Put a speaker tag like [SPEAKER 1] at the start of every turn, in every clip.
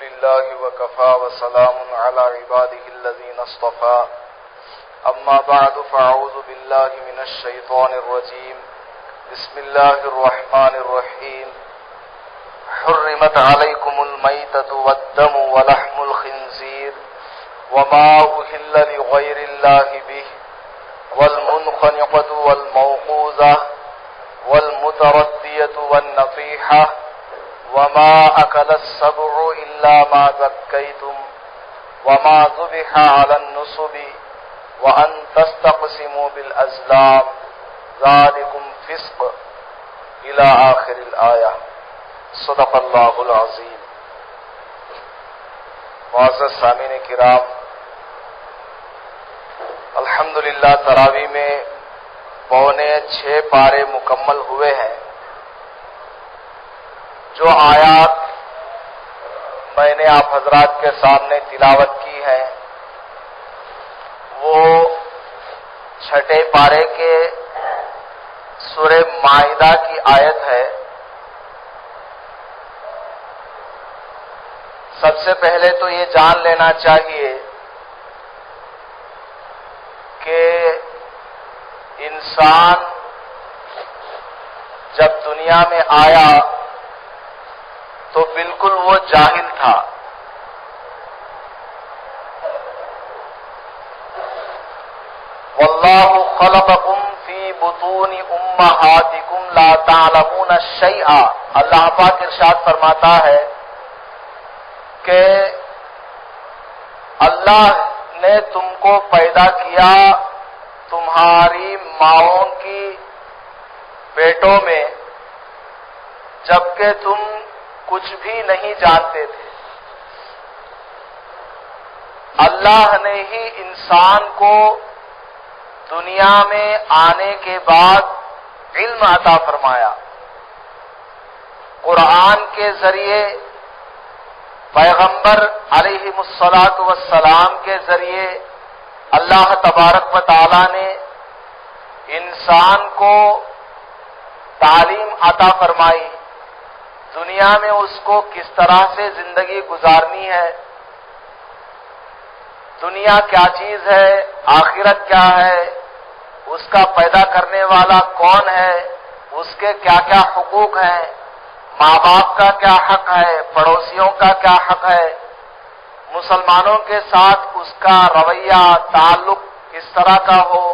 [SPEAKER 1] لله وكفى وسلام على عباده الذين اصطفى أما بعد فأعوذ بالله من الشيطان الرجيم بسم الله الرحمن الرحيم حرمت عليكم الميتة والدم ولحم الخنزير وما أهل لغير الله به والمنخنقة والموقوذة والمتردية والنطيحة وما أكل السبع إلا ما ذكيتم وما ذبح على النصب وأن تستقسموا بالأزلام ذلكم فسق إلى آخر الآية صدق اللہ العظیم. معزز سامعین کرام، الحمدللہ تراویح میں 5.25 پارے مکمل ہوئے ہیں. جو آیات میں نے آپ حضرات کے سامنے تلاوت کی ہے وہ 6 پارے کے سورہ مائدہ کی آیت ہے. سب سے پہلے تو یہ جان لینا چاہیے کہ انسان جب دنیا میں آیا تو بالکل وہ جاہل تھا. واللہ خلقکم فی بطون امہاتکم لا تعلمون شیئا. اللہ پاک ارشاد فرماتا ہے کہ اللہ نے تم کو پیدا کیا تمہاری ماؤں کی پیٹوں میں جبکہ تم کچھ بھی نہیں جانتے تھے. اللہ نے ہی انسان کو دنیا میں آنے کے بعد علم عطا فرمایا. قرآن کے ذریعے، پیغمبر علیہ الصلاۃ والسلام کے ذریعے اللہ تبارک و تعالی نے انسان کو تعلیم عطا فرمائی. دنیا میں اس کو کس طرح سے زندگی گزارنی ہے، دنیا کیا چیز ہے، آخرت کیا ہے، اس کا پیدا کرنے والا کون ہے، اس کے کیا کیا حقوق ہیں، ماں باپ کا کیا حق ہے، پڑوسیوں کا کیا حق ہے، مسلمانوں کے ساتھ اس کا رویہ تعلق کس طرح کا ہو،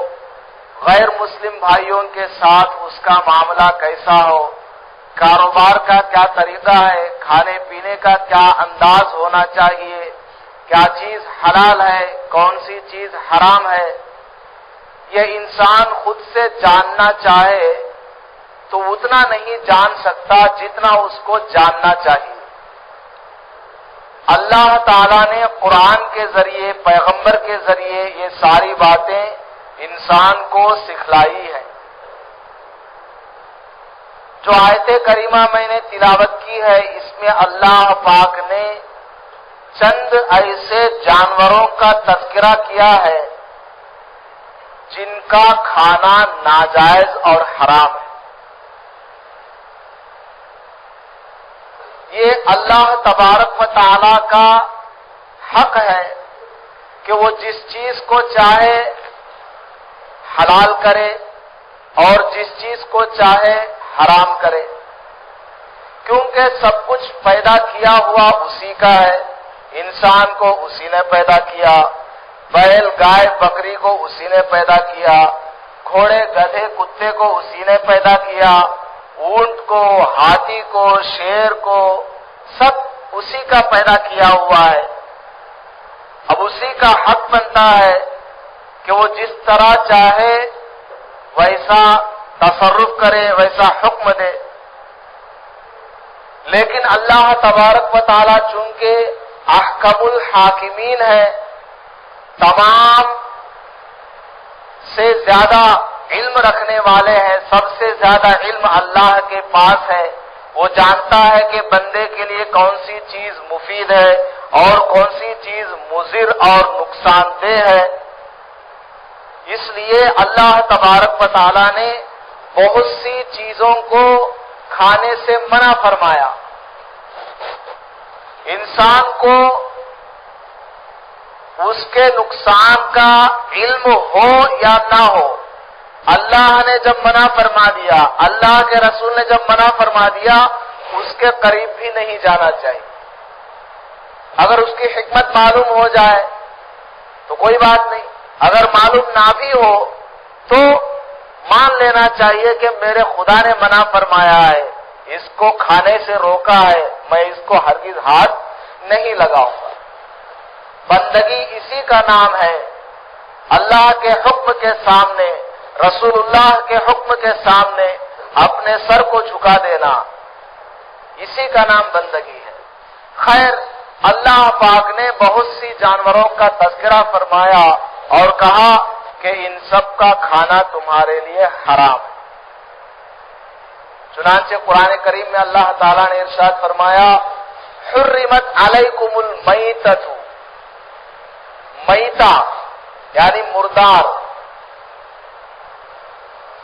[SPEAKER 1] غیر مسلم بھائیوں کے ساتھ اس کا معاملہ کیسا ہو، کاروبار کا کیا طریقہ ہے، کھانے پینے کا کیا انداز ہونا چاہیے، کیا چیز حلال ہے، کون سی چیز حرام ہے. یہ انسان خود سے جاننا چاہے تو اتنا نہیں جان سکتا جتنا اس کو جاننا چاہیے. اللہ تعالیٰ نے قرآن کے ذریعے، پیغمبر کے ذریعے یہ ساری باتیں انسان کو سکھلائی ہیں. جو آیت کریمہ میں نے تلاوت کی ہے اس میں اللہ پاک نے چند ایسے جانوروں کا تذکرہ کیا ہے جن کا کھانا ناجائز اور حرام ہے. یہ اللہ تبارک و تعالی کا حق ہے کہ وہ جس چیز کو چاہے حلال کرے اور جس چیز کو چاہے حرام کرے، کیونکہ سب کچھ پیدا کیا ہوا اسی کا ہے. انسان کو اسی نے پیدا کیا، بیل گائے بکری کو اسی نے پیدا کیا، گھوڑے گدھے کتے کو اسی نے پیدا کیا، اونٹ کو، ہاتھی کو، شیر کو، سب اسی کا پیدا کیا ہوا ہے. اب اسی کا حق بنتا ہے کہ وہ جس طرح چاہے ویسا تصرف کرے، ویسا حکم دے. لیکن اللہ تبارک و تعالی چونکہ احکم الحاکمین ہے، تمام سے زیادہ علم رکھنے والے ہیں، سب سے زیادہ علم اللہ کے پاس ہے. وہ جانتا ہے کہ بندے کے لیے کون سی چیز مفید ہے اور کون سی چیز مضر اور نقصان دہ ہے. اس لیے اللہ تبارک و تعالی نے بہت سی چیزوں کو کھانے سے منع فرمایا. انسان کو اس کے نقصان کا علم ہو یا نہ ہو، اللہ نے جب منع فرما دیا، اللہ کے رسول نے جب منع فرما دیا، اس کے قریب بھی نہیں جانا چاہیے۔ اگر اس کی حکمت معلوم ہو جائے تو کوئی بات نہیں، اگر معلوم نہ بھی ہو تو مان لینا چاہیے کہ میرے خدا نے منع فرمایا ہے، اس کو کھانے سے روکا ہے، میں اس کو ہرگز ہاتھ نہیں لگاؤں گا۔ بندگی اسی کا نام ہے، اللہ کے حکم کے سامنے، رسول اللہ کے حکم کے سامنے اپنے سر کو جھکا دینا، اسی کا نام بندگی ہے۔ خیر، اللہ پاک نے بہت سی جانوروں کا تذکرہ فرمایا اور کہا کہ ان سب کا کھانا تمہارے لیے حرام ہے۔ چنانچہ قرآن کریم میں اللہ تعالیٰ نے ارشاد فرمایا، حرمت علیکم المیتۃ، میتہ یعنی مردار،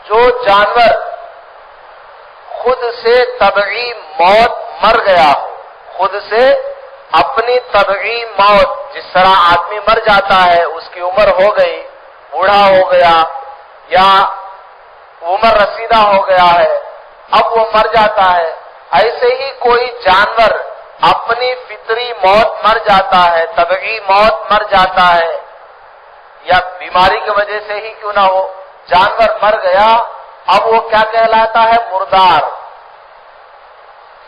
[SPEAKER 1] جو جانور خود سے طبعی موت مر گیا ہو، خود سے اپنی طبعی موت، جس طرح آدمی مر جاتا ہے، اس کی عمر ہو گئی، بوڑھا ہو گیا یا عمر رسیدہ ہو گیا ہے، اب وہ مر جاتا ہے، ایسے ہی کوئی جانور اپنی فطری موت مر جاتا ہے، طبعی موت مر جاتا ہے، یا بیماری کی وجہ سے ہی کیوں نہ ہو، جانور مر گیا، اب وہ کیا کہلاتا ہے؟ مردار۔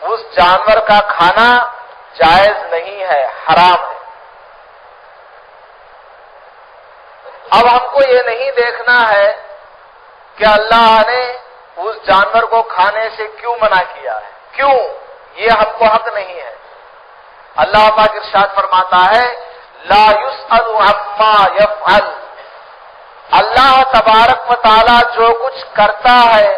[SPEAKER 1] اس جانور کا کھانا جائز نہیں ہے، حرام ہے۔ اب ہم کو یہ نہیں دیکھنا ہے کہ اللہ نے اس جانور کو کھانے سے کیوں منع کیا ہے، کیوں، یہ ہم کو حق نہیں ہے۔ اللہ پاک ارشاد فرماتا ہے، لا يسأل عما يفعل، اللہ تبارک و تعالی جو کچھ کرتا ہے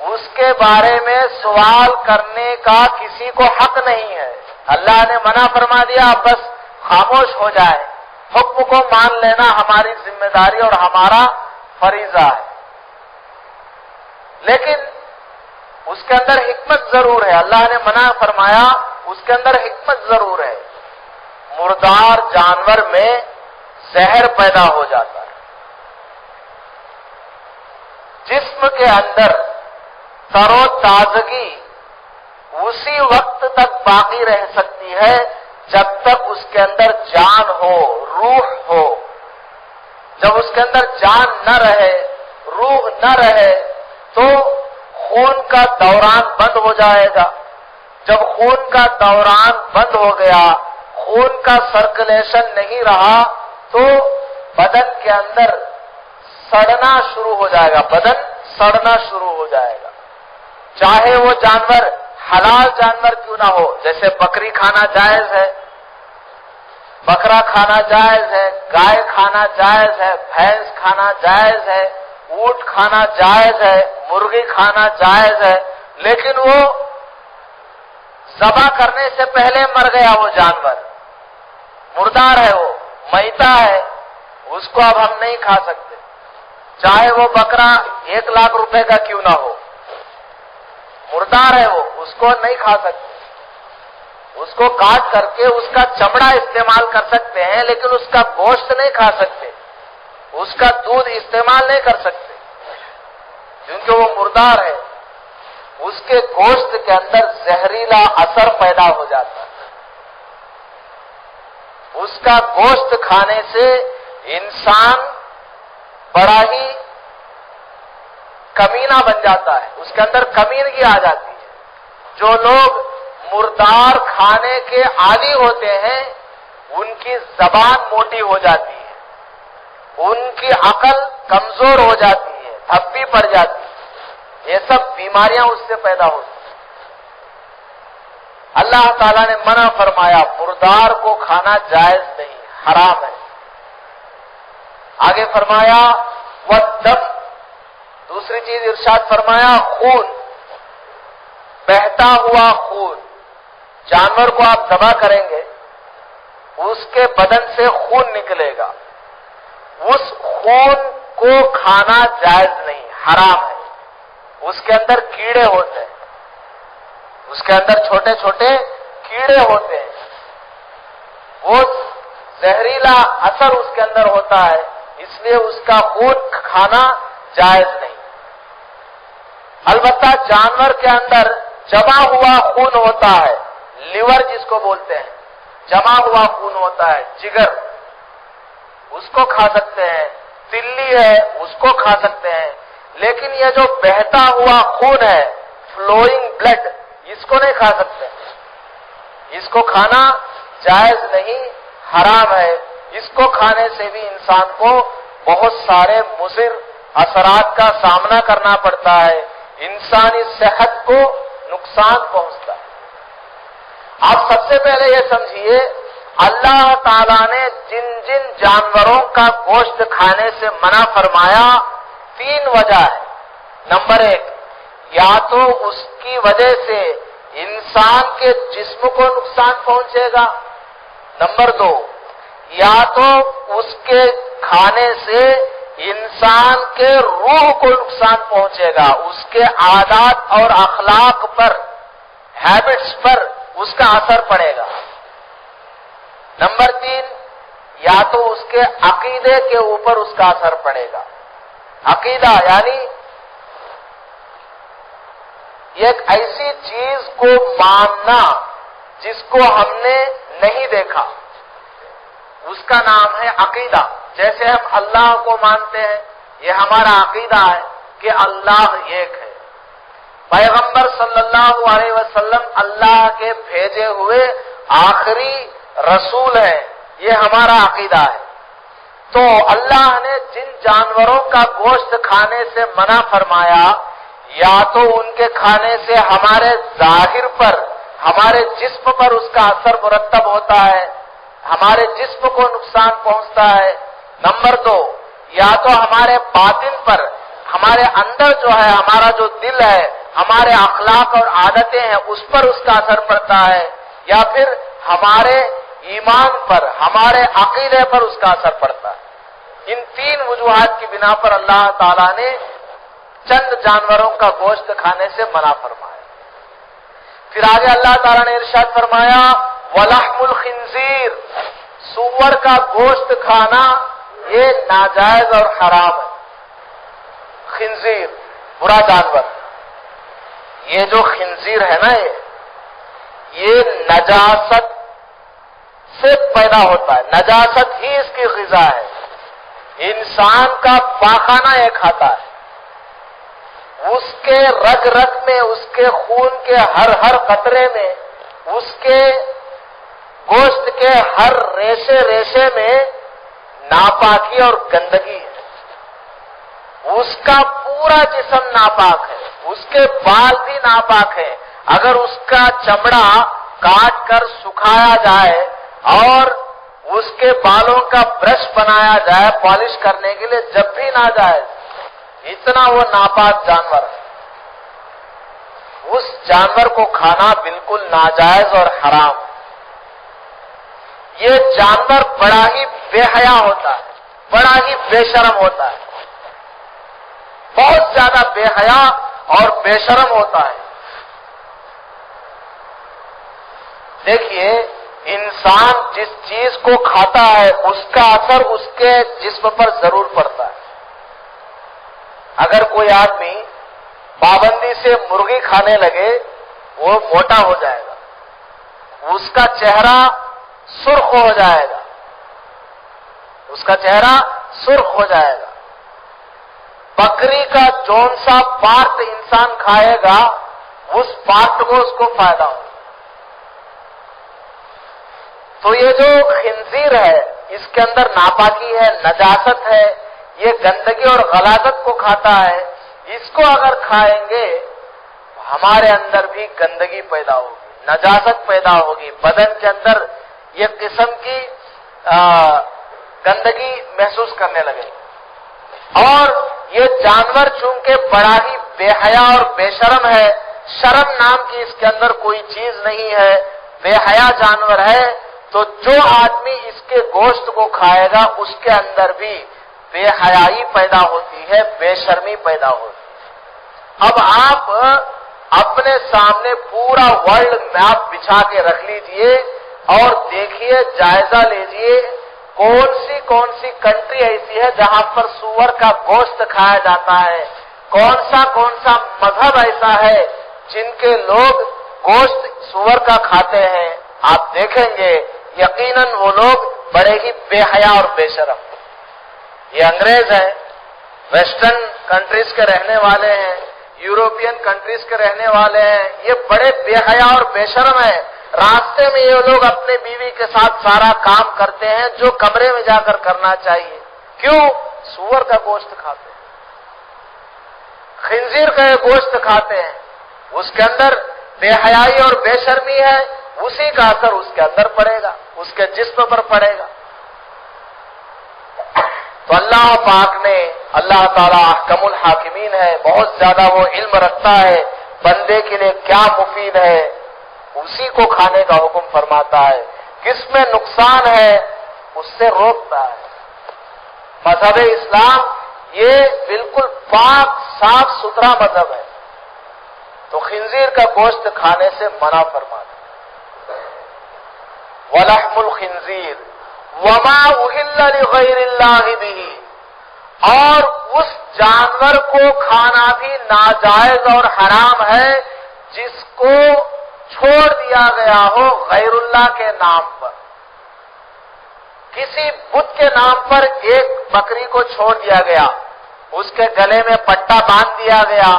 [SPEAKER 1] اس کے بارے میں سوال کرنے کا کسی کو حق نہیں ہے۔ اللہ نے منع فرما دیا، بس خاموش ہو جائے، حکم کو مان لینا ہماری ذمہ داری اور ہمارا فریضہ ہے، لیکن اس کے اندر حکمت ضرور ہے۔ اللہ نے منع فرمایا، اس کے اندر حکمت ضرور ہے۔ مردار جانور میں زہر پیدا ہو جاتا ہے، جسم کے اندر تر و تازگی اسی وقت تک باقی رہ سکتی ہے جب تک اس کے اندر جان ہو، روح ہو۔ جب اس کے اندر جان نہ رہے، روح نہ رہے، تو خون کا دوران بند ہو جائے گا۔ جب خون کا دوران بند ہو گیا، خون کا سرکولیشن نہیں رہا، تو بدن کے اندر سڑنا شروع ہو جائے گا، بدن سڑنا شروع ہو جائے گا۔ چاہے وہ جانور حلال جانور کیوں نہ ہو، جیسے بکری کھانا جائز ہے، بکرا کھانا جائز ہے، گائے کھانا جائز ہے، بھینس کھانا جائز ہے، اونٹ کھانا جائز ہے، مرغی کھانا جائز ہے، لیکن وہ ذبح کرنے سے پہلے مر گیا، وہ جانور مردار ہے، وہ میتہ ہے، اس کو اب ہم نہیں کھا سکتے، چاہے وہ بکرا 1,00,000 روپے کا کیوں نہ ہو، مردار ہے وہ، اس کو نہیں کھا سکتے۔ اس کو کاٹ کر کے اس کا چمڑا استعمال کر سکتے ہیں، لیکن اس کا گوشت نہیں کھا سکتے، اس کا دودھ استعمال نہیں کر سکتے، کیونکہ وہ مردار ہے۔ اس کے گوشت کے اندر زہریلا اثر پیدا ہو جاتا ہے۔ اس کا گوشت کھانے سے انسان بڑا ہی کمینہ بن جاتا ہے، اس کے اندر کمینگی آ جاتی ہے۔ جو لوگ مردار کھانے کے عادی ہوتے ہیں، ان کی زبان موٹی ہو جاتی ہے، ان کی عقل کمزور ہو جاتی ہے، دھپی پڑ جاتی ہے، یہ سب بیماریاں اس سے پیدا ہوتی ہیں۔ اللہ تعالیٰ نے منع فرمایا، مردار کو کھانا جائز نہیں، حرام ہے۔ آگے فرمایا والدم، دوسری چیز ارشاد فرمایا خون، بہتا ہوا خون۔ جانور کو آپ ذبح کریں گے، اس کے بدن سے خون نکلے گا، اس خون کو کھانا جائز نہیں، حرام ہے۔ اس کے اندر کیڑے ہوتے ہیں، اس کے اندر چھوٹے چھوٹے کیڑے ہوتے ہیں، وہ زہریلا اثر اس کے اندر ہوتا ہے، اس لیے اس کا خون کھانا جائز نہیں۔ البتہ جانور کے اندر جمع ہوا خون ہوتا ہے، لیور جس کو بولتے ہیں، جمع ہوا خون ہوتا ہے، جگر، اس کو کھا سکتے ہیں، تلی ہے اس کو کھا سکتے ہیں، لیکن یہ جو بہتا ہوا خون ہے، فلوئنگ بلڈ، اس کو نہیں کھا سکتے، اس کو کھانا جائز نہیں، حرام ہے۔ اس کو کھانے سے بھی انسان کو بہت سارے مضر اثرات کا سامنا کرنا پڑتا ہے، انسانی صحت کو نقصان پہنچتا ہے۔ آپ سب سے پہلے یہ سمجھیے، اللہ تعالیٰ نے جن جن جانوروں کا گوشت کھانے سے منع فرمایا، 3 وجہ ہے۔ نمبر 1، یا تو اس کی وجہ سے انسان کے جسم کو نقصان پہنچے گا، نمبر 2، یا تو اس کے کھانے سے انسان کے روح کو نقصان پہنچے گا، اس کے عادات اور اخلاق پر، ہیبٹس پر اس کا اثر پڑے گا، نمبر 3، یا تو اس کے عقیدے کے اوپر اس کا اثر پڑے گا۔ عقیدہ یعنی ایک ایسی چیز کو ماننا جس کو ہم نے نہیں دیکھا، اس کا نام ہے عقیدہ۔ جیسے ہم اللہ کو مانتے ہیں، یہ ہمارا عقیدہ ہے کہ اللہ ایک ہے، پیغمبر صلی اللہ علیہ وسلم اللہ کے بھیجے ہوئے آخری رسول ہیں، یہ ہمارا عقیدہ ہے۔ تو اللہ نے جن جانوروں کا گوشت کھانے سے منع فرمایا، یا تو ان کے کھانے سے ہمارے ظاہر پر، ہمارے جسم پر اس کا اثر مرتب ہوتا ہے، ہمارے جسم کو نقصان پہنچتا ہے، نمبر 2، یا تو ہمارے باطن پر، ہمارے اندر جو ہے، ہمارا جو دل ہے، ہمارے اخلاق اور عادتیں ہیں، اس پر اس کا اثر پڑتا ہے، یا پھر ہمارے ایمان پر، ہمارے عقیدے پر اس کا اثر پڑتا ہے۔ ان 3 وجوہات کی بنا پر اللہ تعالیٰ نے چند جانوروں کا گوشت کھانے سے منع فرمایا۔ پھر آگے اللہ تعالیٰ نے ارشاد فرمایا، وَلَحْمُ الْخِنْزِيرِ، سور کا گوشت کھانا یہ ناجائز اور حرام ہے۔ خنزیر برا جانور، یہ جو خنزیر ہے نا، یہ نجاست سے پیدا ہوتا ہے، نجاست ہی اس کی غذا ہے، انسان کا پاخانہ یہ کھاتا ہے، اس کے رگ رگ میں، اس کے خون کے ہر ہر قطرے میں، اس کے گوشت کے ہر ریشے ریشے میں ناپاکی اور گندگی ہے، اس کا پورا جسم ناپاک ہے، اس کے بال بھی ناپاک ہے۔ اگر اس کا چمڑا کاٹ کر سکھایا جائے اور اس کے بالوں کا برش بنایا جائے پالش کرنے کے لیے، جب بھی ناجائز، اتنا وہ ناپاک جانور ہے، اس جانور کو کھانا بالکل ناجائز اور حرام۔ یہ جانور بڑا ہی بے حیا ہوتا ہے، بڑا ہی بے شرم ہوتا ہے، بہت زیادہ بے حیا اور بے شرم ہوتا ہے۔ دیکھیے، انسان جس چیز کو کھاتا ہے اس کا اثر اس کے جسم پر ضرور پڑتا ہے۔ اگر کوئی آدمی پابندی سے مرغی کھانے لگے، وہ موٹا ہو جائے گا، اس کا چہرہ سرخ ہو جائے گا، اس کا چہرہ سرخ ہو جائے گا۔ بکری کا جون سا پارٹ انسان کھائے گا، اس پارٹ کو اس کو فائدہ ہوگا۔ تو یہ جو خنزیر ہے، اس کے اندر ناپاکی ہے، نجاست ہے، یہ گندگی اور غلاظت کو کھاتا ہے، اس کو اگر کھائیں گے ہمارے اندر بھی گندگی پیدا ہوگی، نجاست پیدا ہوگی، بدن کے اندر یہ قسم کی گندگی محسوس کرنے لگے۔ اور یہ جانور چونکہ بڑا ہی بے حیا اور بے شرم ہے، شرم نام کی اس کے اندر کوئی چیز نہیں ہے، بے حیا جانور ہے، تو جو آدمی اس کے گوشت کو کھائے گا اس کے اندر بھی بے حیائی پیدا ہوتی ہے، بے شرمی پیدا ہوتی ہے۔ اب آپ اپنے سامنے پورا ورلڈ میپ بچھا کے رکھ لیجئے اور دیکھیے، جائزہ لیجئے کون سی کنٹری ایسی ہے جہاں پر سور کا گوشت کھایا جاتا ہے، کون سا مذہب ایسا ہے جن کے لوگ گوشت سور کا کھاتے ہیں؟ آپ دیکھیں گے یقیناً وہ لوگ بڑے ہی بے حیا اور بے شرم۔ یہ انگریز ہیں، ویسٹرن کنٹریز کے رہنے والے ہیں، یورپین کنٹریز کے رہنے والے ہیں، یہ بڑے بے حیا اور بے شرم ہیں۔ راستے میں یہ لوگ اپنے بیوی کے ساتھ سارا کام کرتے ہیں جو کمرے میں جا کر کرنا چاہیے۔ کیوں؟ سور کا گوشت کھاتے ہیں، خنزیر کا گوشت کھاتے ہیں، اس کے اندر بے حیائی اور بے شرمی ہے، اسی کا اثر اس کے اندر پڑے گا، اس کے جسم پر پڑے گا۔ تو اللہ پاک نے، اللہ تعالیٰ احکم الحاکمین ہے، بہت زیادہ وہ علم رکھتا ہے بندے کے لیے کیا مفید ہے، اسی کو کھانے کا حکم فرماتا ہے۔ کس میں نقصان ہے اس سے روکتا ہے۔ مذہب اسلام یہ بالکل پاک صاف ستھرا مذہب ہے، تو خنزیر کا گوشت کھانے سے منع فرماتا ہے۔ وَلَحْمُ الْخِنزِيرِ وَمَا أُحِلَّ لِغَيْرِ اللَّهِ بِهِ، اور اس جانور کو کھانا بھی ناجائز اور حرام ہے جس کو چھوڑ دیا گیا ہو غیر اللہ کے نام پر۔ کسی بت کے نام پر ایک بکری کو چھوڑ دیا گیا، اس کے گلے میں پٹا باندھ دیا گیا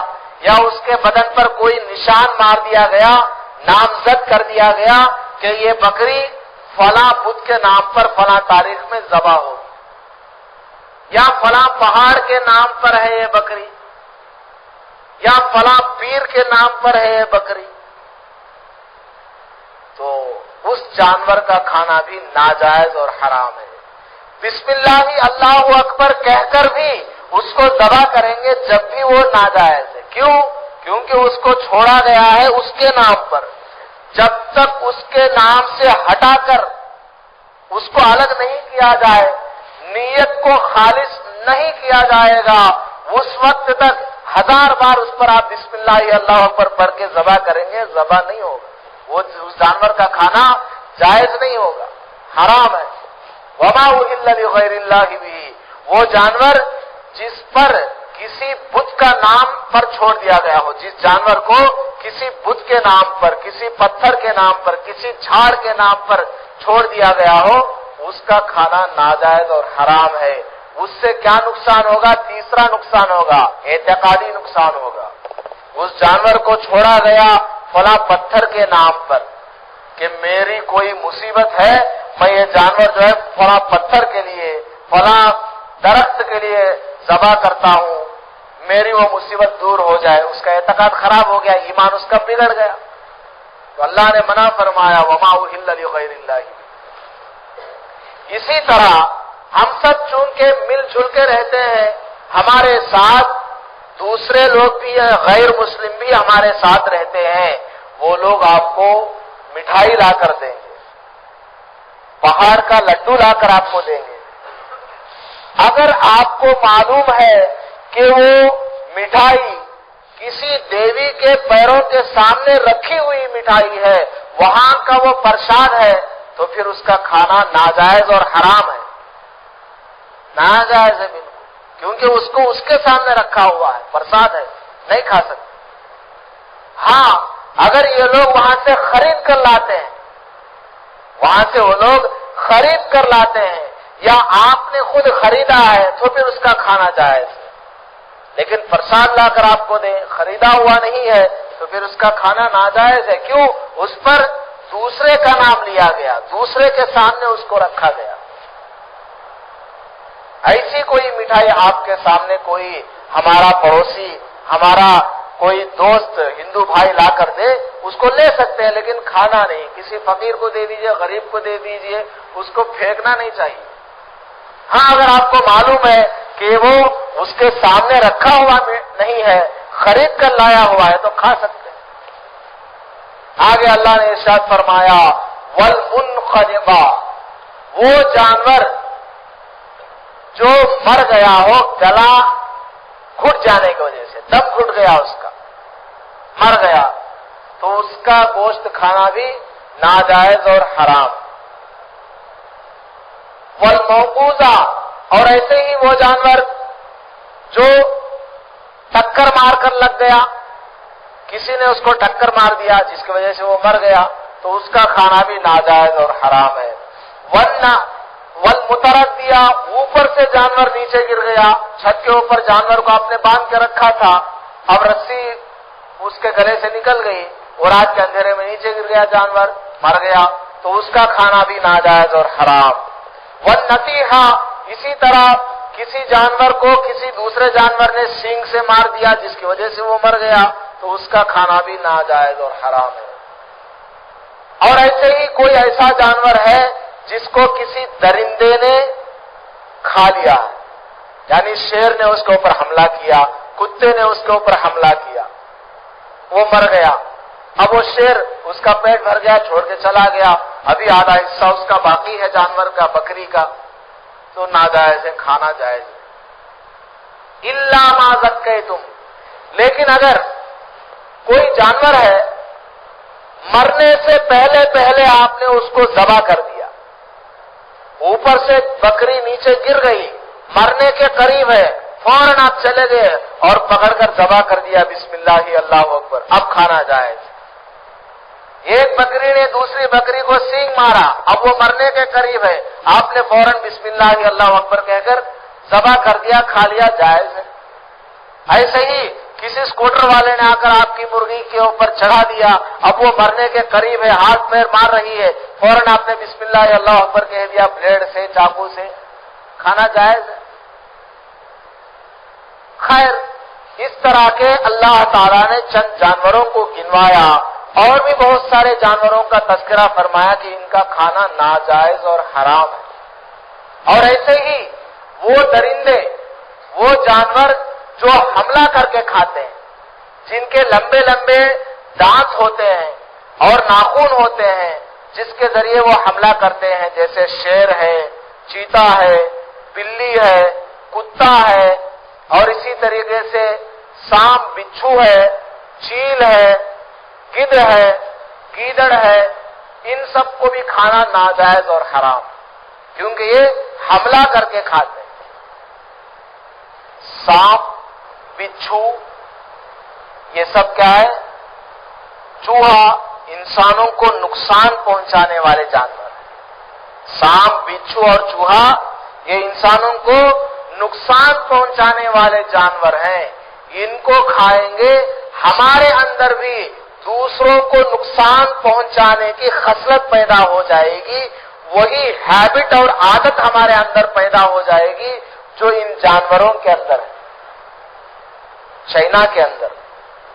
[SPEAKER 1] یا اس کے بدن پر کوئی نشان مار دیا گیا، نامزد کر دیا گیا کہ یہ بکری فلاں بت کے نام پر فلاں تاریخ میں ذبح ہو، یا فلاں پہاڑ کے نام پر ہے یہ بکری، یا فلاں پیر کے نام پر ہے یہ بکری، تو اس جانور کا کھانا بھی ناجائز اور حرام ہے۔ بسم اللہ اللہ اکبر کہہ کر بھی اس کو ذبح کریں گے جب بھی وہ ناجائز ہے۔ کیوں؟ کیونکہ اس کو چھوڑا گیا ہے اس کے نام پر۔ جب تک اس کے نام سے ہٹا کر اس کو الگ نہیں کیا جائے، نیت کو خالص نہیں کیا جائے گا، اس وقت تک 1000 بار اس پر آپ بسم اللہ اللہ اکبر پڑھ کے ذبح کریں گے، ذبح نہیں ہوگا، وہ اس جانور کا کھانا جائز نہیں ہوگا، حرام ہے۔ وما احل لغیر اللہ بھی، وہ جانور جس پر کسی بت کا نام پر چھوڑ دیا گیا ہو، جس جانور کو کسی بت کے نام پر، کسی پتھر کے نام پر، کسی جھاڑ کے نام پر چھوڑ دیا گیا ہو، اس کا کھانا ناجائز اور حرام ہے۔ اس سے کیا نقصان ہوگا؟ تیسرا نقصان ہوگا، اعتقادی نقصان ہوگا۔ اس جانور کو چھوڑا گیا فلاں پتھر کے نام پر کہ میری کوئی مصیبت ہے، میں یہ جانور جو ہے فلاں پتھر کے لیے، فلاں درخت کے لیے ذبح کرتا ہوں، میری وہ مصیبت دور ہو جائے، اس کا اعتقاد خراب ہو گیا، ایمان اس کا بگڑ گیا۔ تو اللہ نے منع فرمایا وما احل لغیر اللہ۔ اسی طرح ہم سب چونکہ مل جل کے رہتے ہیں، ہمارے ساتھ دوسرے لوگ بھی ہیں، غیر مسلم بھی ہمارے ساتھ رہتے ہیں، وہ لوگ آپ کو مٹھائی لا کر دیں گے، پہاڑ کا لڈو لا کر آپ کو دیں گے۔ اگر آپ کو معلوم ہے کہ وہ مٹھائی کسی دیوی کے پیروں کے سامنے رکھی ہوئی مٹھائی ہے، وہاں کا وہ پرساد ہے، تو پھر اس کا کھانا ناجائز اور حرام ہے، ناجائز ہے بالکل، کیونکہ اس کو اس کے سامنے رکھا ہوا ہے، پرساد ہے، نہیں کھا سکتے۔ ہاں اگر یہ لوگ وہاں سے خرید کر لاتے ہیں، وہاں سے وہ لوگ خرید کر لاتے ہیں، یا آپ نے خود خریدا ہے تو پھر اس کا کھانا جائز ہے، لیکن پرساد لا کر آپ کو دیں، خریدا ہوا نہیں ہے تو پھر اس کا کھانا ناجائز ہے۔ کیوں؟ اس پر دوسرے کا نام لیا گیا، دوسرے کے سامنے اس کو رکھا گیا۔ ایسی کوئی مٹھائی آپ کے سامنے کوئی ہمارا پڑوسی، ہمارا کوئی دوست ہندو بھائی لا کر دے، اس کو لے سکتے ہیں لیکن کھانا نہیں۔ کسی فقیر کو دے دیجئے، غریب کو دے دیجئے، اس کو پھینکنا نہیں چاہیے۔ ہاں اگر آپ کو معلوم ہے کہ وہ اس کے سامنے رکھا ہوا نہیں ہے، خرید کر لایا ہوا ہے، تو کھا سکتے ہیں۔ آگے اللہ نے ارشاد فرمایا والمنخنقہ، وہ جانور جو مر گیا ہو، گلا گھٹ جانے کی وجہ سے، دم گھٹ گیا اس کا، مر گیا، تو اس کا گوشت کھانا بھی ناجائز اور حرام۔ والموقوذہ، اور ایسے ہی وہ جانور جو ٹکر مار کر لگ گیا، کسی نے اس کو ٹکر مار دیا جس کی وجہ سے وہ مر گیا، تو اس کا کھانا بھی ناجائز اور حرام ہے۔ والمتردیہ، اوپر سے جانور نیچے گر گیا، چھت کے اوپر جانور کو آپ نے باندھ کے رکھا تھا، اب رسی اس کے گلے سے نکل گئی اور رات کے اندھیرے میں نیچے گر گیا جانور، مر گیا، تو اس کا کھانا بھی ناجائز اور حرام۔ والنطیحہ، اسی طرح کسی جانور کو کسی دوسرے جانور نے سینگ سے مار دیا جس کی وجہ سے وہ مر گیا، تو اس کا کھانا بھی ناجائز اور حرام ہے۔ اور ایسے ہی کوئی ایسا جانور ہے جس کو کسی درندے نے کھا لیا، یعنی شیر نے اس کے اوپر حملہ کیا، کتے نے اس کے اوپر حملہ کیا، وہ مر گیا، اب وہ شیر اس کا پیٹ بھر گیا، چھوڑ کے چلا گیا، ابھی آدھا حصہ اس کا باقی ہے جانور کا، بکری کا، تو ناجائز ہے، کھانا جائز ہے۔ الا ما ذکیتم، لیکن اگر کوئی جانور ہے مرنے سے پہلے پہلے آپ نے اس کو ذبح کر دیا، اوپر سے بکری نیچے گر گئی، مرنے کے قریب ہے، فوراً آپ چلے گئے اور پکڑ کر ذبح کر دیا، بسم اللہ اللہ اکبر، اب کھانا جائز۔ ایک بکری نے دوسری بکری کو سینگ مارا، اب وہ مرنے کے قریب ہے، آپ نے فوراً بسم اللہ اللہ اکبر کہہ کر ذبح کر دیا، کھا لیا، جائز ہے۔ ایسے ہی کسی اسکوٹر والے نے آ کر آپ کی مرغی کے اوپر چڑھا دیا، اب وہ مرنے کے قریب ہے، ہاتھ پیر مار رہی ہے، فوراً آپ نے بسم اللہ اللہ اکبر کہہ دیا، بلیڈ سے چاقو سے، کھانا جائز ہے۔ خیر، اس طرح کے اللہ تعالیٰ نے چند جانوروں کو گنوایا، اور بھی بہت سارے جانوروں کا تذکرہ فرمایا کہ ان کا کھانا ناجائز اور حرام ہے۔ اور ایسے ہی وہ درندے، وہ جانور جو حملہ کر کے کھاتے ہیں، جن کے لمبے لمبے دانت ہوتے ہیں اور ناخن ہوتے ہیں، جس کے ذریعے وہ حملہ کرتے ہیں، جیسے شیر ہے، چیتا ہے، بلی ہے، کتا ہے، اور اسی طریقے سے سانپ، بچھو ہے، چیل ہے، گدھ ہے، گیدڑ ہے، ان سب کو بھی کھانا ناجائز اور حرام، کیونکہ یہ حملہ کر کے کھاتے ہیں۔ سانپ، بچھو، یہ سب کیا ہے؟ چوہا، انسانوں کو نقصان پہنچانے والے جانور ہیں۔ سانپ، بچھو اور چوہا یہ انسانوں کو نقصان پہنچانے والے جانور ہیں، ان کو کھائیں گے ہمارے اندر بھی دوسروں کو نقصان پہنچانے کی خصلت پیدا ہو جائے گی، وہی ہیبٹ اور عادت ہمارے اندر پیدا ہو جائے گی جو ان جانوروں کے اندر ہے۔ چائنا کے اندر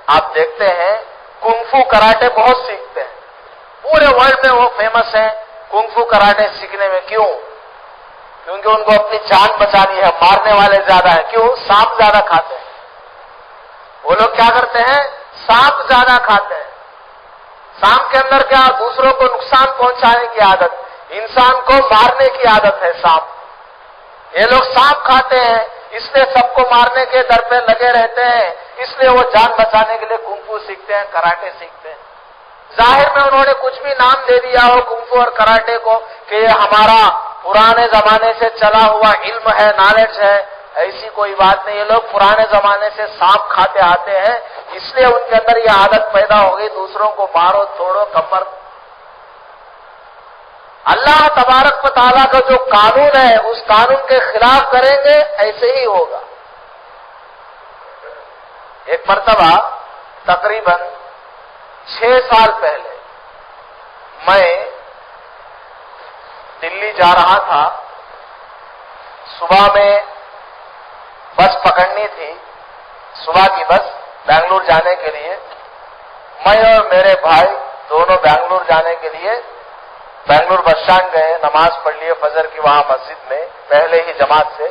[SPEAKER 1] آپ دیکھتے ہیں کنگ-فو کراٹے بہت سیکھتے ہیں، پورے ورلڈ میں وہ فیمس ہیں کنگ-فو کراٹے سیکھنے میں۔ کیوں؟ کیونکہ ان کو اپنی جان بچانی ہے، مارنے والے زیادہ ہیں۔ کیوں؟ سانپ زیادہ کھاتے ہیں، وہ لوگ کیا کرتے ہیں؟ سانپ زیادہ کھاتے ہیں۔ سانپ کے اندر کیا؟ دوسروں کو نقصان پہنچانے کی عادت، انسان کو مارنے کی عادت ہے سانپ۔ یہ لوگ سانپ کھاتے ہیں، اس لیے سب کو مارنے کے در پہ لگے رہتے ہیں، اس لیے وہ جان بچانے کے لیے کنگ-فو سیکھتے ہیں، کراٹے سیکھتے ہیں۔ ظاہر میں انہوں نے کچھ بھی نام دے دیا ہو کنگ-فو اور کراٹے کو کہ یہ ہمارا پرانے زمانے سے چلا ہوا علم ہے، نالج ہے، ایسی کوئی بات نہیں۔ یہ لوگ پرانے زمانے سے سانپ کھاتے آتے ہیں، اس لیے ان کے اندر یہ عادت پیدا ہو گئی، دوسروں کو مارو، توڑو، کمر۔ اللہ تبارک و تعالیٰ کا جو قانون ہے اس قانون کے خلاف کریں گے، ایسے ہی ہوگا۔ ایک مرتبہ تقریباً 6 سال پہلے میں دلی جا رہا تھا، صبح میں بس پکڑنی تھی، صبح کی بس بنگلور جانے کے لیے۔ میں اور میرے بھائی دونوں بنگلور جانے کے لیے بنگلور بس اسٹینڈ گئے، نماز پڑھ لیے فجر کی وہاں مسجد میں پہلے ہی جماعت سے،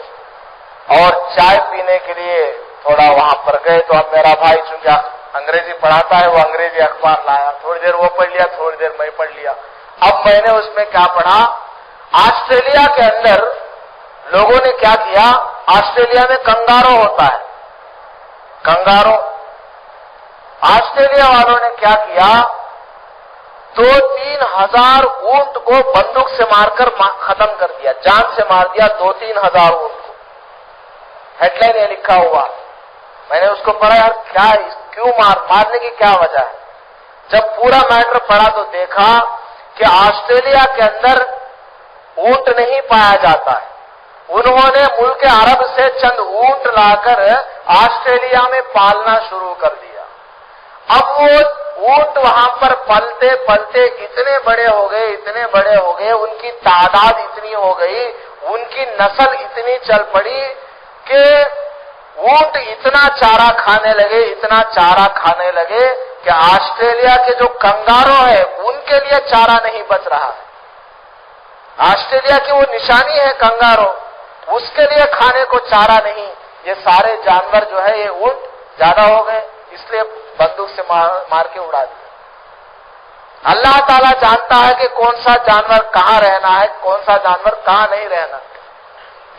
[SPEAKER 1] اور چائے پینے کے لیے تھوڑا وہاں پر گئے۔ تو اب میرا بھائی چونکہ انگریزی پڑھاتا ہے، وہ انگریزی اخبار لایا، تھوڑی دیر وہ پڑھ لیا، تھوڑی دیر میں پڑھ لیا۔ اب میں نے اس میں کیا پڑھا؟ آسٹریلیا کے اندر لوگوں نے کیا کیا؟ آسٹریلیا میں کنگارو ہوتا ہے، کنگارو۔ آسٹریلیا والوں نے کیا کیا؟ 2-3 ہزار اونٹ کو بندوق سے مار کر ختم کر دیا، جان سے مار دیا 2-3 ہزار اونٹ کو. ہیڈ لائن یہ لکھا ہوا. میں نے اس کو پڑھا، یار کیا کیوں مارنے کی کیا وجہ ہے؟ جب پورا میٹر پڑھا تو دیکھا کہ آسٹریلیا کے اندر اونٹ نہیں پایا جاتا ہے. انہوں نے ملک عرب سے چند اونٹ لا کر آسٹریلیا میں پالنا شروع کر دیا. اب وہ اونٹ وہاں پر پلتے پلتے اتنے بڑے ہو گئے، ان کی تعداد اتنی ہو گئی، ان کی نسل اتنی چل پڑی کہ اونٹ اتنا چارہ کھانے لگے کہ آسٹریلیا کے جو کنگارو ہے ان کے لیے چارہ نہیں بچ رہا ہے. آسٹریلیا کی وہ نشانی ہے کنگارو، اس کے لیے کھانے کو چارہ نہیں. یہ سارے جانور جو ہے یہ اونٹ زیادہ ہو گئے، اس لیے بندوق سے مار کے اڑا دیا. اللہ تعالیٰ جانتا ہے کہ کون سا جانور کہاں رہنا ہے، کون سا جانور کہاں نہیں رہنا.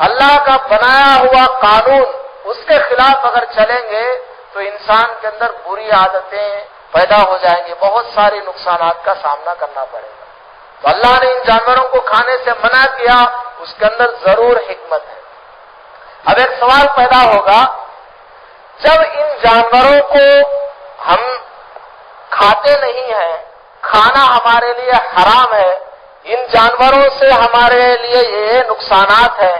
[SPEAKER 1] اللہ کا بنایا ہوا قانون، اس کے خلاف اگر چلیں گے تو انسان کے اندر بری عادتیں پیدا ہو جائیں گی، بہت سارے نقصانات کا سامنا کرنا پڑے گا. تو اللہ نے ان جانوروں کو کھانے سے منع کیا، اس کے اندر ضرور حکمت ہے. اب ایک سوال پیدا ہوگا، جب ان جانوروں کو ہم کھاتے نہیں ہیں، کھانا ہمارے لیے حرام ہے، ان جانوروں سے ہمارے لیے یہ نقصانات ہیں،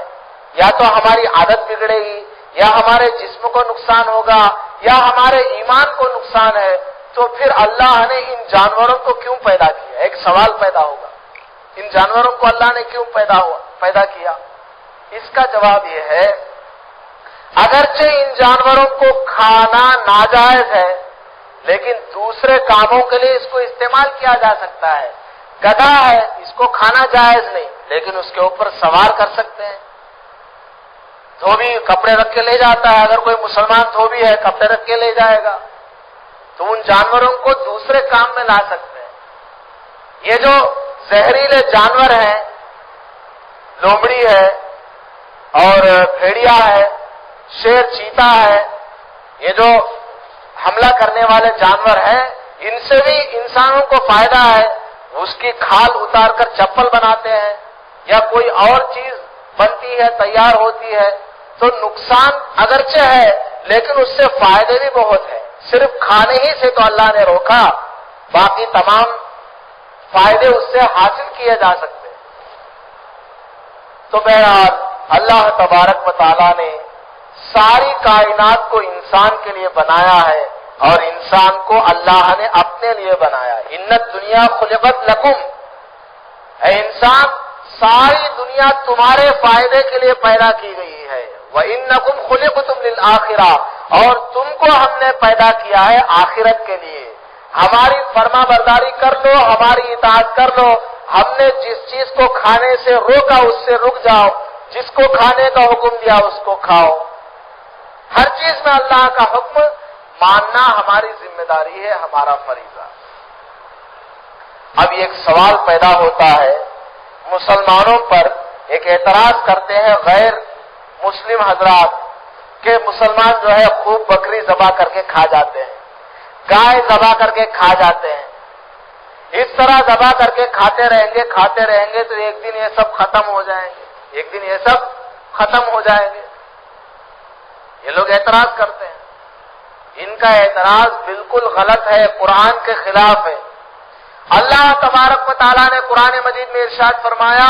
[SPEAKER 1] یا تو ہماری عادت بگڑے گی، یا ہمارے جسم کو نقصان ہوگا، یا ہمارے ایمان کو نقصان ہے، تو پھر اللہ نے ان جانوروں کو کیوں پیدا کیا؟ ایک سوال پیدا ہوگا، ان جانوروں کو اللہ نے کیوں پیدا کیا؟ اس کا جواب یہ ہے، اگرچہ ان جانوروں کو کھانا ناجائز ہے، لیکن دوسرے کاموں کے لیے اس کو استعمال کیا جا سکتا ہے. گدھا ہے، اس کو کھانا جائز نہیں، لیکن اس کے اوپر سوار کر سکتے ہیں. دھوبی کپڑے رکھ کے لے جاتا ہے، اگر کوئی مسلمان دھوبی ہے کپڑے رکھ کے لے جائے گا. تو ان جانوروں کو دوسرے کام میں لا سکتے ہیں. یہ جو زہریلے جانور ہیں، لومڑی ہے اور بھیڑیا ہے، شیر چیتا ہے، یہ جو حملہ کرنے والے جانور ہیں، ان سے بھی انسانوں کو فائدہ ہے. اس کی کھال اتار کر چپل بناتے ہیں یا کوئی اور چیز بنتی ہے، تیار ہوتی ہے. تو نقصان اگرچہ ہے لیکن اس سے فائدے بھی بہت ہیں. صرف کھانے ہی سے تو اللہ نے روکا، باقی تمام فائدے اس سے حاصل کیے جا سکتے ہیں. تو بہرحال اللہ تبارک و تعالیٰ نے ساری کائنات کو انسان کے لیے بنایا ہے، اور انسان کو اللہ نے اپنے لیے بنایا. ان الدنیا خلقت لکم، اے انسان ساری دنیا تمہارے فائدے کے لیے پیدا کی گئی ہے. وَإِنَّكُمْ خُلِقْتُمْ لِلْآخِرَةِ، اور تم کو ہم نے پیدا کیا ہے آخرت کے لیے. ہماری فرما برداری کر لو، ہماری اطاعت کر لو. ہم نے جس چیز کو کھانے سے روکا اس سے رک جاؤ، جس کو کھانے کا حکم دیا اس کو کھاؤ. ہر چیز میں اللہ کا حکم ماننا ہماری ذمہ داری ہے، ہمارا فریضہ. اب ایک سوال پیدا ہوتا ہے، مسلمانوں پر ایک اعتراض کرتے ہیں غیر مسلم حضرات کہ مسلمان جو ہے خوب بکری ذبح کر کے کھا جاتے ہیں، گائے ذبح کر کے کھا جاتے ہیں. اس طرح ذبح کر کے کھاتے رہیں گے تو ایک دن یہ سب ختم ہو جائیں گے، یہ لوگ اعتراض کرتے ہیں. ان کا اعتراض بالکل غلط ہے، قرآن کے خلاف ہے. اللہ تبارک و تعالیٰ نے قرآن مجید میں ارشاد فرمایا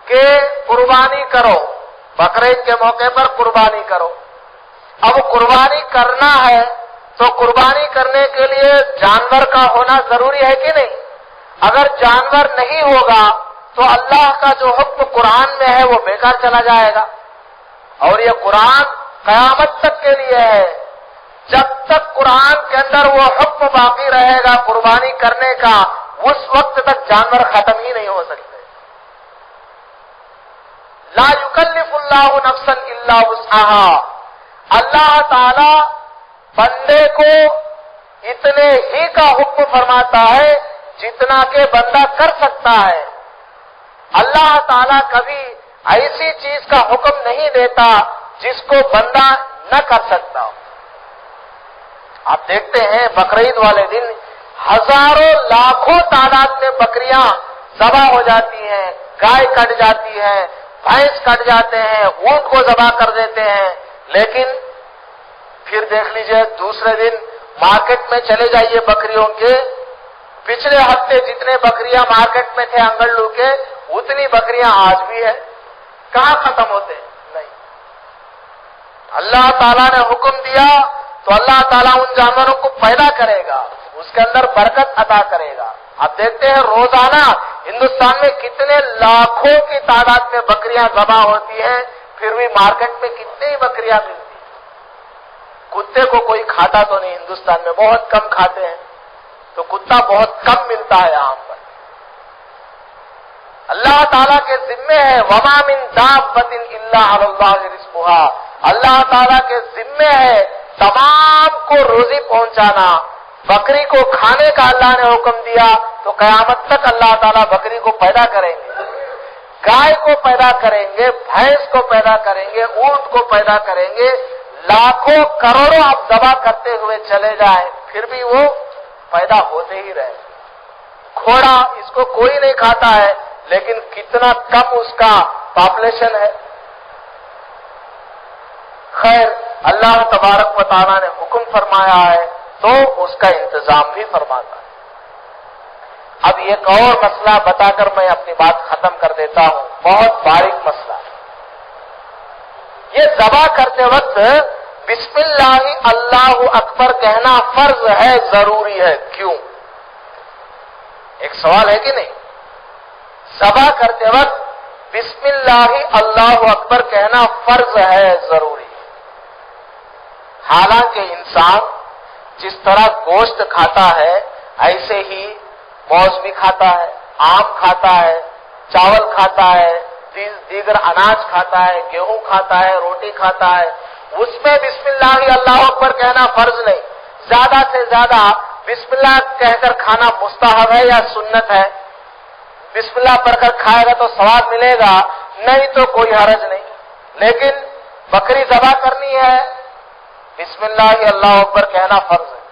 [SPEAKER 1] کہ قربانی کرو، بقرعید کے موقع پر قربانی کرو. اب قربانی کرنا ہے تو قربانی کرنے کے لیے جانور کا ہونا ضروری ہے کہ نہیں؟ اگر جانور نہیں ہوگا تو اللہ کا جو حکم قرآن میں ہے وہ بیکار چلا جائے گا. اور یہ قرآن قیامت تک کے لیے ہے. جب تک قرآن کے اندر وہ حکم باقی رہے گا قربانی کرنے کا، اس وقت تک جانور ختم ہی نہیں ہو سکتے. لا یکلف اللہ نفسا الا وسعها، اللہ تعالی بندے کو اتنے ہی کا حکم فرماتا ہے جتنا کہ بندہ کر سکتا ہے. اللہ تعالیٰ کبھی ایسی چیز کا حکم نہیں دیتا جس کو بندہ نہ کر سکتا. آپ دیکھتے ہیں بقرعید والے دن ہزاروں لاکھوں تعداد میں بکریاں ذبح ہو جاتی ہیں، گائے کٹ جاتی ہے، بھینس کٹ جاتے ہیں، اونٹ کو ذبح کر دیتے ہیں، لیکن پھر دیکھ لیجئے دوسرے دن مارکیٹ میں چلے جائیے بکریوں کے، پچھلے ہفتے جتنے بکریاں مارکیٹ میں تھے انگڑلو کے، اتنی بکریاں آج بھی ہے. کہاں ختم ہوتے؟ نہیں. اللہ تعالیٰ نے حکم دیا تو اللہ تعالیٰ ان جانوروں کو پیدا کرے گا، اس کے اندر برکت عطا کرے گا. آپ دیکھتے ہیں روزانہ ہندوستان میں کتنے لاکھوں کی تعداد میں بکریاں ذبح ہوتی ہیں، پھر بھی مارکیٹ میں کتنی ہی بکریاں ملتی ہیں. کتے کو کوئی کھاتا تو نہیں، ہندوستان میں بہت کم کھاتے ہیں، تو کتا بہت کم ملتا ہے یہاں پر. اللہ تعالیٰ کے ذمے ہے وما من دابۃ الا علی اللہ رزقها، اللہ تعالیٰ کے ذمے ہے تمام کو روزی پہنچانا. بکری کو کھانے کا اللہ نے حکم دیا تو قیامت تک اللہ تعالیٰ بکری کو پیدا کریں گے، گائے کو پیدا کریں گے، بھینس کو پیدا کریں گے، اونٹ کو پیدا کریں گے. لاکھوں کروڑوں آپ ذبح کرتے ہوئے چلے جائیں پھر بھی وہ پیدا ہوتے ہی رہے. گھوڑا اس کو کوئی نہیں کھاتا ہے، لیکن کتنا کم اس کا پاپولیشن ہے. خیر، اللہ تبارک و تعالیٰ نے حکم فرمایا ہے تو اس کا انتظام بھی فرماتا ہے. اب ایک اور مسئلہ بتا کر میں اپنی بات ختم کر دیتا ہوں، بہت باریک مسئلہ. یہ ذبح کرتے وقت بسم اللہ اللہ اکبر کہنا فرض ہے، ضروری ہے، کیوں؟ ایک سوال ہے کہ نہیں؟ ذبح کرتے وقت بسم اللہ اللہ اکبر کہنا فرض ہے، ضروری ہے. حالانکہ انسان جس طرح گوشت کھاتا ہے ایسے ہی موز بھی کھاتا ہے، آم کھاتا ہے، چاول کھاتا ہے، دیگر اناج کھاتا ہے، گیہوں کھاتا ہے، روٹی کھاتا ہے. اس میں بسم اللہ اللہ اکبر کہنا فرض نہیں. زیادہ سے زیادہ بسم اللہ کہہ کر کھانا مستحب ہے یا سنت ہے؟ بسم اللہ پڑھ کر کھائے گا تو ثواب ملے گا، نہیں تو کوئی حرج نہیں. لیکن بکری ذبح کرنی ہے، بسم اللہ اللہ اکبر کہنا فرض ہے.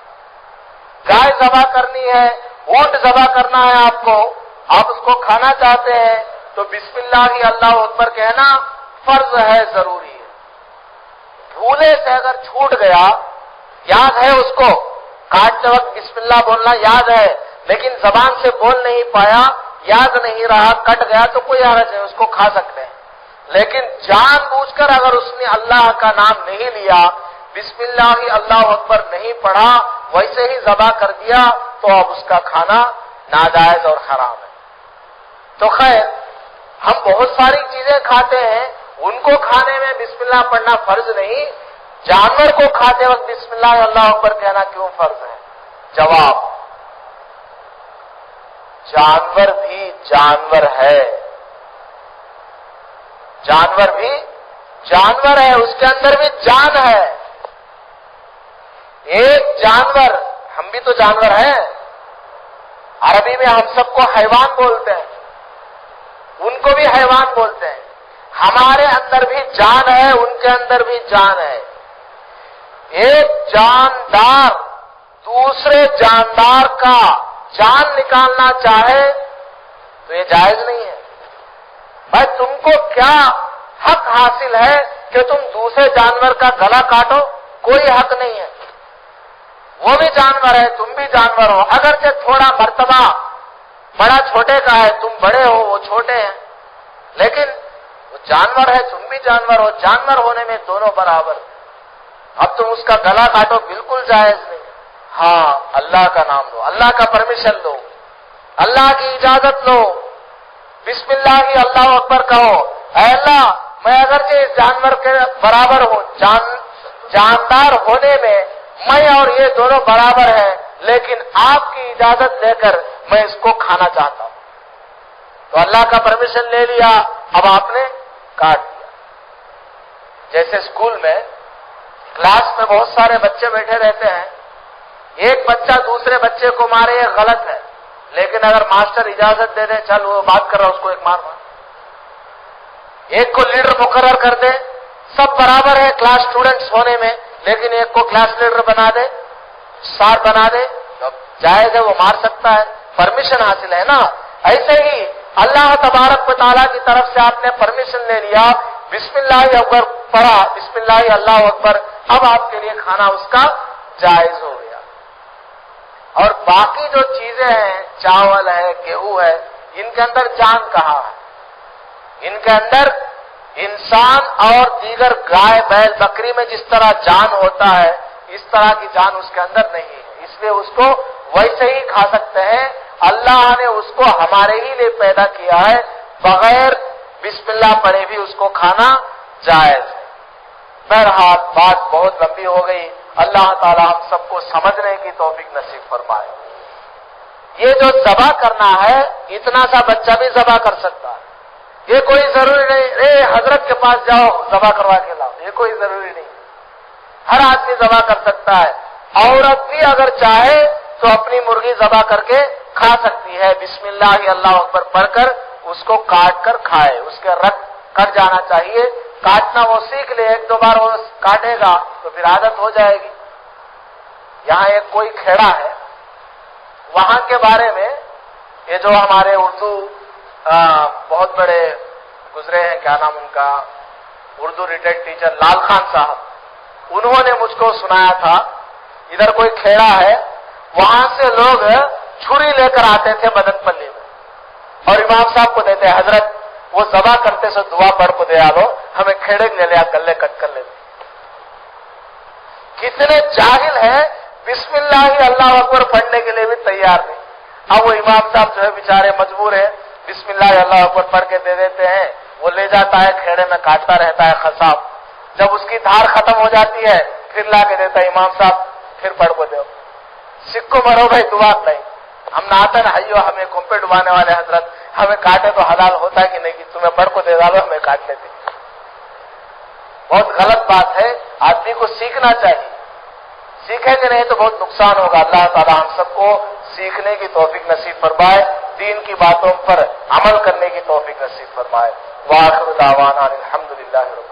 [SPEAKER 1] گائے ذبح کرنی ہے، اونٹ ذبح کرنا ہے آپ اس کو کھانا چاہتے ہیں تو بسم اللہ اللہ اکبر کہنا فرض ہے، ضروری ہے. بھولے سے اگر چھوٹ گیا، یاد ہے اس کو کاٹتے وقت بسم اللہ بولنا یاد ہے، لیکن زبان سے بول نہیں پایا، یاد نہیں رہا، کٹ گیا تو کوئی حرج نہیں، اس کو کھا سکتے ہیں. لیکن جان بوجھ کر اگر اس نے اللہ کا نام نہیں لیا، بسم اللہ اللہ اکبر نہیں پڑھا، ویسے ہی ذبح کر دیا تو اب اس کا کھانا ناجائز اور حرام ہے. تو خیر، ہم بہت ساری چیزیں کھاتے ہیں، ان کو کھانے میں بسم اللہ پڑھنا فرض نہیں، جانور کو کھاتے وقت بسم اللہ اللہ اکبر کہنا کیوں فرض ہے؟ جواب، جانور بھی جانور ہے، جانور بھی جانور ہے، اس کے اندر بھی جان ہے. ایک جانور، ہم بھی تو جانور ہیں، عربی میں ہم سب کو حیوان بولتے ہیں، ان کو بھی حیوان بولتے ہیں. ہمارے اندر بھی جان ہے، ان کے اندر بھی جان ہے. ایک جاندار دوسرے جاندار کا جان نکالنا چاہے تو یہ جائز نہیں ہے. بھائی تم کو کیا حق حاصل ہے کہ تم دوسرے جانور کا گلا کاٹو؟ کوئی حق نہیں ہے. وہ بھی جانور ہے، تم بھی جانور ہو، اگرچہ تھوڑا مرتبہ بڑا چھوٹے کا ہے، تم بڑے ہو وہ چھوٹے ہیں، لیکن وہ جانور ہے، تم بھی جانور ہو، جانور ہونے میں دونوں برابر. اب تم اس کا گلا کاٹو، بالکل جائز نہیں. ہاں، اللہ کا نام لو، اللہ کا پرمیشن لو، اللہ کی اجازت لو، بسم اللہ اللہ اکبر کہو. اے اللہ، میں اگرچہ اس جانور کے برابر ہوں، جاندار ہونے میں میں اور یہ دونوں برابر ہیں، لیکن آپ کی اجازت لے کر میں اس کو کھانا چاہتا ہوں. تو اللہ کا پرمیشن لے لیا، اب آپ نے کاٹ دیا. جیسے اسکول میں کلاس میں بہت سارے بچے بیٹھے رہتے ہیں، ایک بچہ دوسرے بچے کو مارے یہ غلط ہے، لیکن اگر ماسٹر اجازت دے دے، چل وہ بات کر رہا اس کو ایک مار. ایک کو لیڈر مقرر کر دے، سب برابر ہے کلاس اسٹوڈنٹس ہونے میں، لیکن ایک کو کلاس لیڈر بنا دے، سار بنا دے، جائز ہے وہ مار سکتا ہے، پرمیشن حاصل ہے نا. ایسے ہی اللہ تبارک و تعالیٰ کی طرف سے آپ نے پرمیشن لے لیا، بسم اللہ اکبر پڑھا، بسم اللہ اللہ اکبر، اب آپ کے لیے کھانا اس کا جائز ہو گیا. اور باقی جو چیزیں ہیں، چاول ہے، گیہوں ہے، ان کے اندر جان کہاں ہے؟ ان کے اندر انسان اور دیگر گائے بیل بکری میں جس طرح جان ہوتا ہے اس طرح کی جان اس کے اندر نہیں ہے، اس لیے اس کو ویسے ہی کھا سکتے ہیں. اللہ نے اس کو ہمارے ہی لیے پیدا کیا ہے، بغیر بسم اللہ پڑھے بھی اس کو کھانا جائز ہے. بہرحال بات بہت لمبی ہو گئی، اللہ تعالی ہم سب کو سمجھنے کی توفیق نصیب فرمائے. یہ جو ذبح کرنا ہے اتنا سا بچہ بھی ذبح کر سکتا ہے، یہ کوئی ضروری نہیں اے حضرت کے پاس جاؤ ذبح کروا کے لاؤ، یہ کوئی ضروری نہیں. ہر آدمی ذبح کر سکتا ہے. عورت بھی اگر چاہے تو اپنی مرغی ذبح کر کے کھا سکتی ہے، بسم اللہ اللہ اکبر پڑھ کر اس کو کاٹ کر کھائے. اس کے رگ کٹ جانا چاہیے، کاٹنا وہ سیکھ لے، ایک دو بار وہ کاٹے گا تو پھر عادت ہو جائے گی. یہاں ایک کوئی کھیڑا ہے، وہاں کے بارے میں یہ جو ہمارے اردو بہت بڑے گزرے ہیں، کیا نام ان کا، اردو ریٹائرڈ ٹیچر لال خان صاحب، انہوں نے مجھ کو سنایا تھا. ادھر کوئی کھیڑا ہے، وہاں سے لوگ چھری لے کر آتے تھے مدن پلی میں اور امام صاحب کو دیتے، حضرت وہ ذبح کرتے سو دعا پڑھ کو دے آلو، ہمیں کھیڑے لے لیا گلے کٹ کر لیتے. کتنے جاہل ہیں، بسم اللہ اللہ اکبر پڑھنے کے لیے بھی تیار نہیں. اب وہ امام صاحب جو ہے بیچارے مجبور ہیں، بسم اللہ اللہ اکبر پڑھ کے دے دیتے ہیں. وہ لے جاتا ہے کھیڑے میں کاٹتا رہتا ہے خصاب، جب اس کی دھار ختم ہو جاتی ہے پھر لا کے دیتا ہے امام صاحب پھر پڑھ کو دو. سکو مرو بھائی دعا نہیں، ہم نہ آتا نا ہائیو ہمیں کھمپے ڈبانے والے حضرت، ہمیں کاٹے تو حلال ہوتا ہے کہ نہیں کہ تمہیں پڑھ کو دے ڈالو ہمیں کاٹ لیتے. بہت غلط بات ہے، آدمی کو سیکھنا چاہیے. سیکھیں گے نہیں تو بہت نقصان ہوگا. اللہ تعالی ہم سب کو سیکھنے کی توفیق نصیب فرمائے، دین کی باتوں پر عمل کرنے کی توفیق نصیب فرمائے. وآخر دعوانا الحمدللہ رب